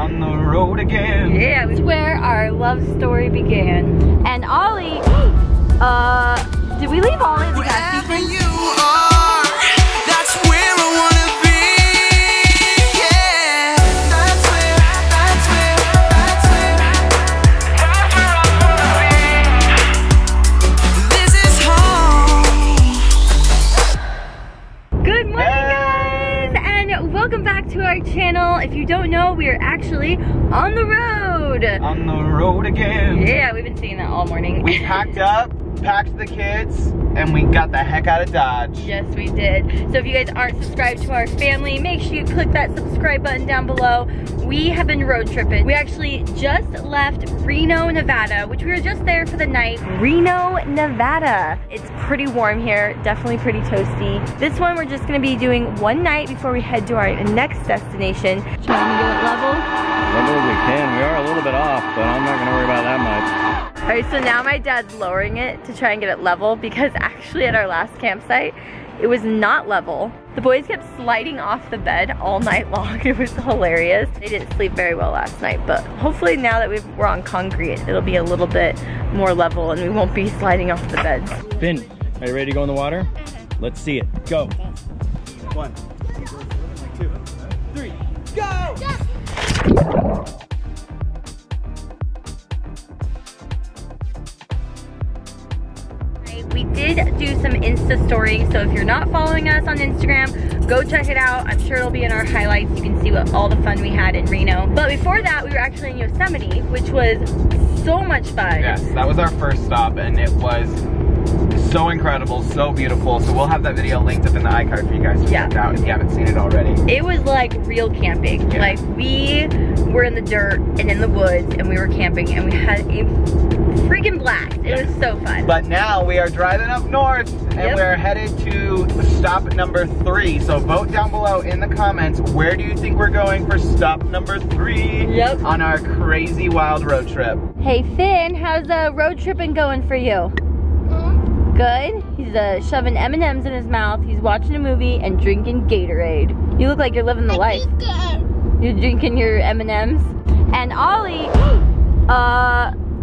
On the road again. Yeah, it's where our love story began. And Ollie, did we leave Ollie at the gas station? You are, that's where I wanna be. Yeah, that's where I wanna be. This is home. Good morning, guys, and welcome back to our channel. If you don't know, we are actually on the road. On the road again. Yeah, we've been saying that all morning. We packed up, packed the kids, and we got the heck out of Dodge. Yes, we did. So if you guys aren't subscribed to our family, make sure you click that subscribe button down below. We have been road tripping. We actually just left Reno, Nevada, which we were just there for the night. Reno, Nevada. It's pretty warm here, definitely pretty toasty. This one we're just gonna be doing one night before we head to our next destination. Trying to get it level. Level as we can. We are a little bit off, but I'm not gonna worry about that much. All right, so now my dad's lowering it to try and get it level because actually at our last campsite, it was not level. The boys kept sliding off the bed all night long. It was hilarious. They didn't sleep very well last night, but hopefully now that we're on concrete, it'll be a little bit more level and we won't be sliding off the beds. Finn, are you ready to go in the water? Let's see it. Go. 1, 2, 3, go! We did do some Insta stories, so if you're not following us on Instagram, go check it out. I'm sure it'll be in our highlights. You can see all the fun we had in Reno. But before that, we were actually in Yosemite, which was so much fun. Yes, that was our first stop, and it was so incredible, so beautiful. So we'll have that video linked up in the iCard for you guys to check out if you haven't seen it already. It was like real camping. Yeah. Like we were in the dirt and in the woods, and we were camping, and we had a freaking blast. It was so fun. But now we are driving up north and we're headed to stop number 3. So vote down below in the comments, where do you think we're going for stop number 3 on our crazy wild road trip? Hey Finn, how's road tripping going for you? Good? He's shoving M&Ms in his mouth, he's watching a movie and drinking Gatorade. You look like you're living the life. You're drinking your M&Ms. And Ollie,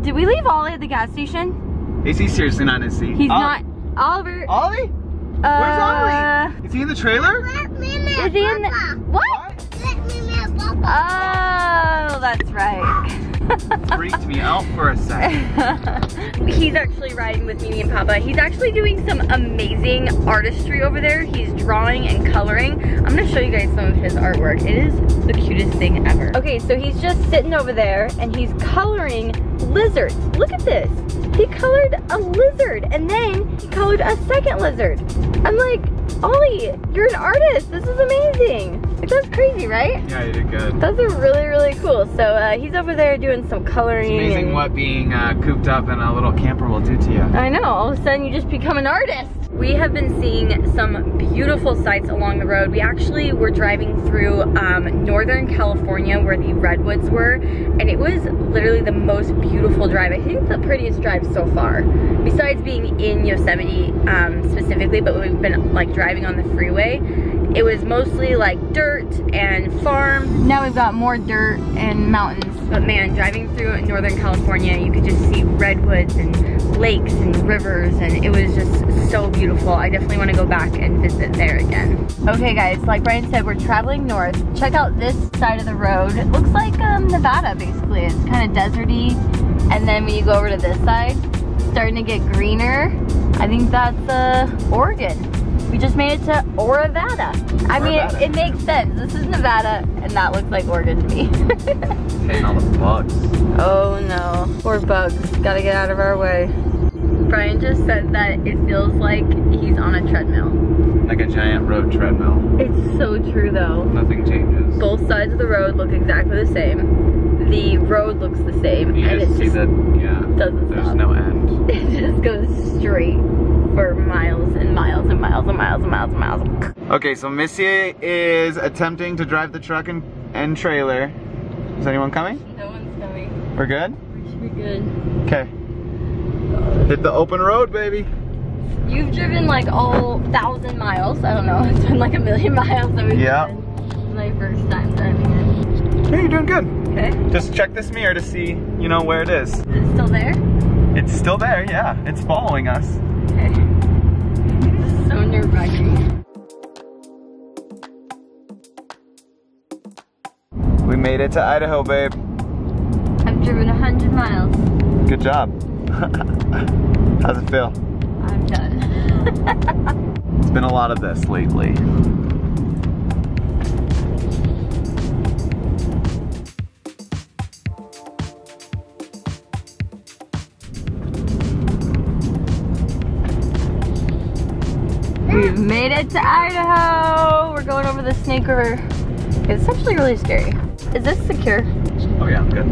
did we leave Ollie at the gas station? Is he seriously not in his seat? He's not. Oliver. Ollie? Where's Ollie? Is he in the trailer? Is he in the... What? Oh, that's right. Freaked me out for a second. He's actually riding with me and Papa. He's actually doing some amazing artistry over there. He's drawing and coloring. I'm gonna show you guys some of his artwork. It is the cutest thing ever. Okay, so he's just sitting over there and he's coloring lizards. Look at this. He colored a lizard and then he colored a second lizard. I'm like, Ollie, you're an artist. This is amazing. Like, that's crazy, right? Yeah, you did good. Those are really, really cool. So he's over there doing some coloring. It's amazing what being cooped up in a little camper will do to you. I know, all of a sudden you just become an artist. We have been seeing some beautiful sights along the road. We actually were driving through Northern California where the redwoods were, and it was literally the most beautiful drive. I think the prettiest drive so far, besides being in Yosemite specifically, but we've been like driving on the freeway. It was mostly like dirt and farms. Now we've got more dirt and mountains. But man, driving through Northern California, you could just see redwoods and lakes and rivers, and it was just so beautiful. I definitely want to go back and visit there again. Okay guys, like Brian said, we're traveling north. Check out this side of the road. It looks like Nevada basically. It's kind of deserty. And then when you go over to this side, it's starting to get greener. I think that's Oregon. We just made it to Oravada. I mean, it makes sense. This is Nevada, and that looks like Oregon to me. Hitting all the bugs. Oh no, poor bugs. Gotta get out of our way. Brian just said that it feels like he's on a treadmill. Like a giant road treadmill. It's so true though. Nothing changes. Both sides of the road look exactly the same. The road looks the same. You and just see that, doesn't there's stop. no end. It just goes straight for miles and miles and miles and miles and miles and miles. Okay, so Missy is attempting to drive the truck and trailer. Is anyone coming? No one's coming. We're good? We should be good. Okay. Hit the open road, baby. You've driven like all 1,000 miles. I don't know. It's been like 1,000,000 miles that we've driven. It's my first time driving it. Hey, you're doing good. Okay. Just check this mirror to see, you know, where it is. Is it still there? It's still there, yeah. It's following us. Okay. This is so nerve-wracking. We made it to Idaho, babe. I've driven 100 miles. Good job. How's it feel? I'm done. It's been a lot of this lately. We've made it to Idaho. We're going over the Snake River. It's actually really scary. Is this secure? Oh yeah, good.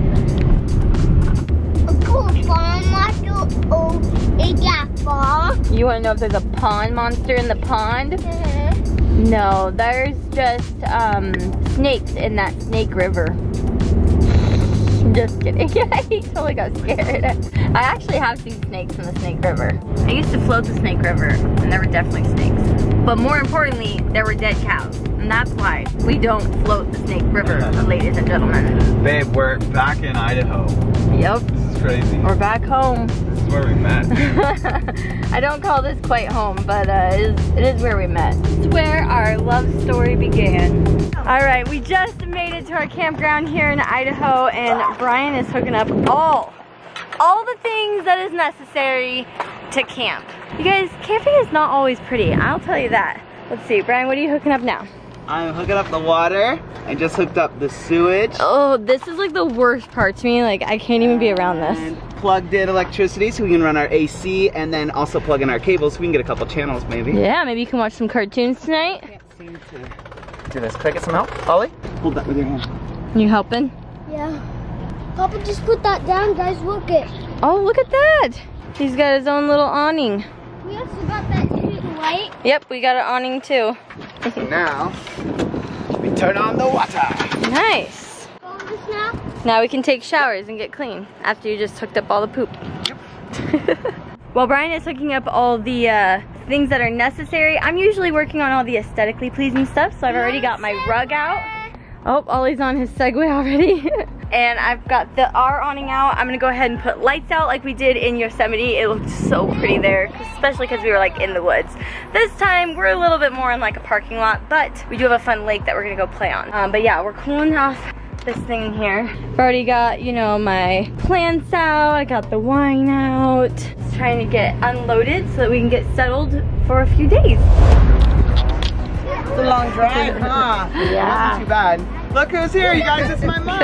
You want to know if there's a pond monster in the pond? No, there's just snakes in that Snake River. Just kidding. He totally got scared. I actually have seen snakes in the Snake River. I used to float the Snake River, and there were definitely snakes. But more importantly, there were dead cows. And that's why we don't float the Snake River, ladies and gentlemen. Babe, we're back in Idaho. Yep. This is crazy. We're back home. This is where we met. I don't call this quite home, but it is where we met. It's where our love story began. All right, we just made it to our campground here in Idaho, and Brian is hooking up all the things that is necessary to camp. You guys, camping is not always pretty, I'll tell you that. Let's see, Brian, what are you hooking up now? I'm hooking up the water. I just hooked up the sewage. Oh, this is like the worst part to me. Like, I can't even be around this. And plugged in electricity so we can run our AC, and then also plug in our cables so we can get a couple channels maybe. Yeah, maybe you can watch some cartoons tonight. Can't seem to do this. Can I get some help, Ollie? Hold that with your hand. You helping? Yeah. Papa just put that down, guys. Look it. Oh, look at that. He's got his own little awning. We also got that street light. Yep, we got an awning too. Now, we turn on the water. Nice. Go on this now. Now we can take showers and get clean after you just hooked up all the poop. Yep. While Brian is hooking up all the things that are necessary, I'm usually working on all the aesthetically pleasing stuff, so I've already got my rug out. Oh, Ollie's on his Segway already. And I've got our awning out. I'm gonna go ahead and put lights out like we did in Yosemite. It looked so pretty there, especially because we were like in the woods. This time, we're a little bit more in like a parking lot, but we do have a fun lake that we're gonna go play on. But yeah, we're cooling off this thing here. I've already got, you know, my plants out. I got the wine out. Just trying to get unloaded so that we can get settled for a few days. It's a long drive, huh? Yeah. Not too bad. Look who's here, you guys. It's my mom.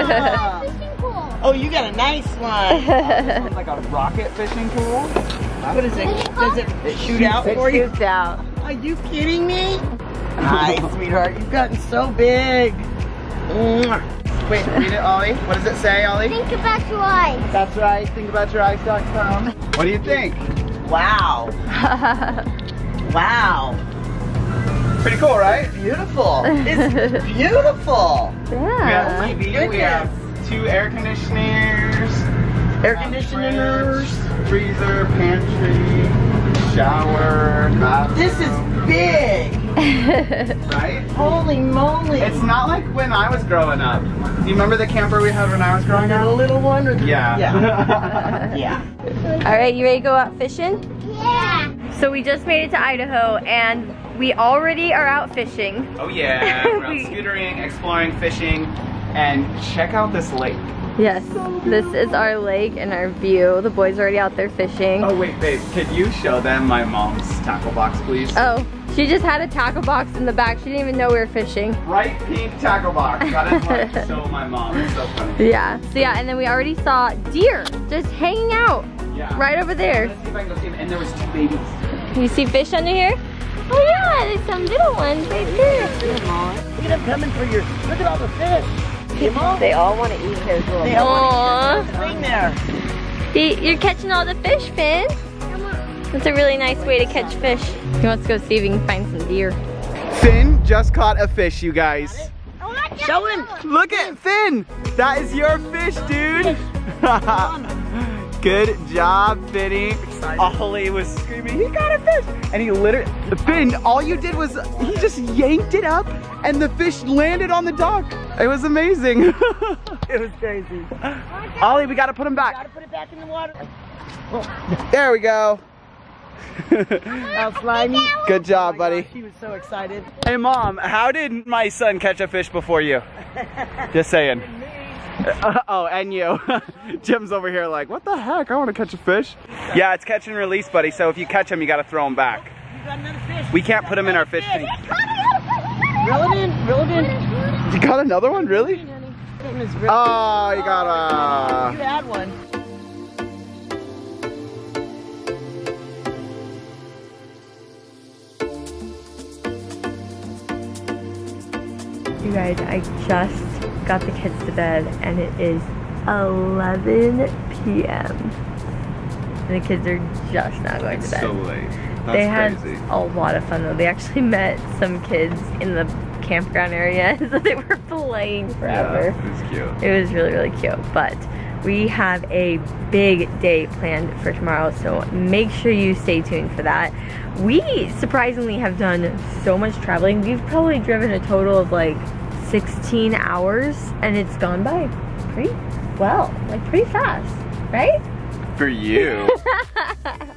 Oh, you got a nice one. This one's like a rocket fishing pool. What is it? Does it shoot out for you? It shoots out. Are you kidding me? Hi, sweetheart. You've gotten so big. Wait, read it, Ollie. What does it say, Ollie? Think about your eyes. That's right. Thinkaboutyoureyes.com. What do you think? Wow. Wow. Pretty cool, right? Beautiful. It's beautiful. We have Yeah. TV. We have 2 air conditioners. Air conditioners. Freezer, pantry, shower, bathroom. This is big. Right? Holy moly. It's not like when I was growing up. Do you remember the camper we had when I was growing Not up? a little one? Or Yeah. Yeah. Yeah. All right, you ready to go out fishing? Yeah. So we just made it to Idaho and we already are out fishing. Oh yeah, we're out scootering, exploring, fishing, and check out this lake. Yes, this is our lake and our view. The boys are already out there fishing. Oh wait, babe, could you show them my mom's tackle box, please? Oh, she just had a tackle box in the back. She didn't even know we were fishing. Bright pink tackle box. That is like show my mom. It's so funny. Yeah, so yeah, and then we already saw deer just hanging out Yeah. right over there. Let's see if I can go see them. And there was 2 babies. You see fish under here? Oh yeah, there's some little ones right there. Look at them coming for your, look at all the fish. They all want to eat his little. They all want to eat there. You're catching all the fish, Finn. That's a really nice way to catch fish. He wants to go see if he can find some deer. Finn just caught a fish, you guys. Show him. Look at Finn. That is your fish, dude. Good job, Finny. Ollie was screaming, he got a fish! And he literally, Finn, all you did was, he just yanked it up and the fish landed on the dock. It was amazing. It was crazy. Ollie, we gotta put him back. Gotta put it back in the water. There we go. Now slimy. Good job, buddy. Gosh, he was so excited. Hey Mom, how did my son catch a fish before you? Just saying. Oh, and you. Jim's over here like, what the heck? I want to catch a fish. Yeah, it's catch and release, buddy. So if you catch him, you got to throw him back. You got another fish. We can't put him in our fish tank. Reel it in, reel it in. You got another one, really? Oh, you got a... You had one. You guys, I just got the kids to bed and it is 11 p.m. and the kids are just now going to bed. So late. That's they had crazy. a lot of fun though. They actually met some kids in the campground area, so they were playing forever. Yeah, it was cute. It was really, really cute. But we have a big day planned for tomorrow, so make sure you stay tuned for that. We surprisingly have done so much traveling. We've probably driven a total of like 16 hours and it's gone by pretty well, like pretty fast, right? For you.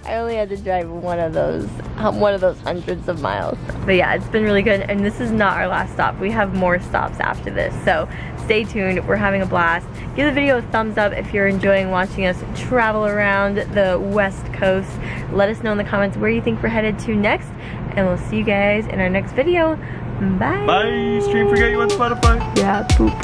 I only had to drive one of those hundreds of miles. But yeah, it's been really good, and this is not our last stop. We have more stops after this, so stay tuned. We're having a blast. Give the video a thumbs up if you're enjoying watching us travel around the West Coast. Let us know in the comments where you think we're headed to next, and we'll see you guys in our next video. Bye. Bye. Stream Forget You on Spotify. Yeah, poop.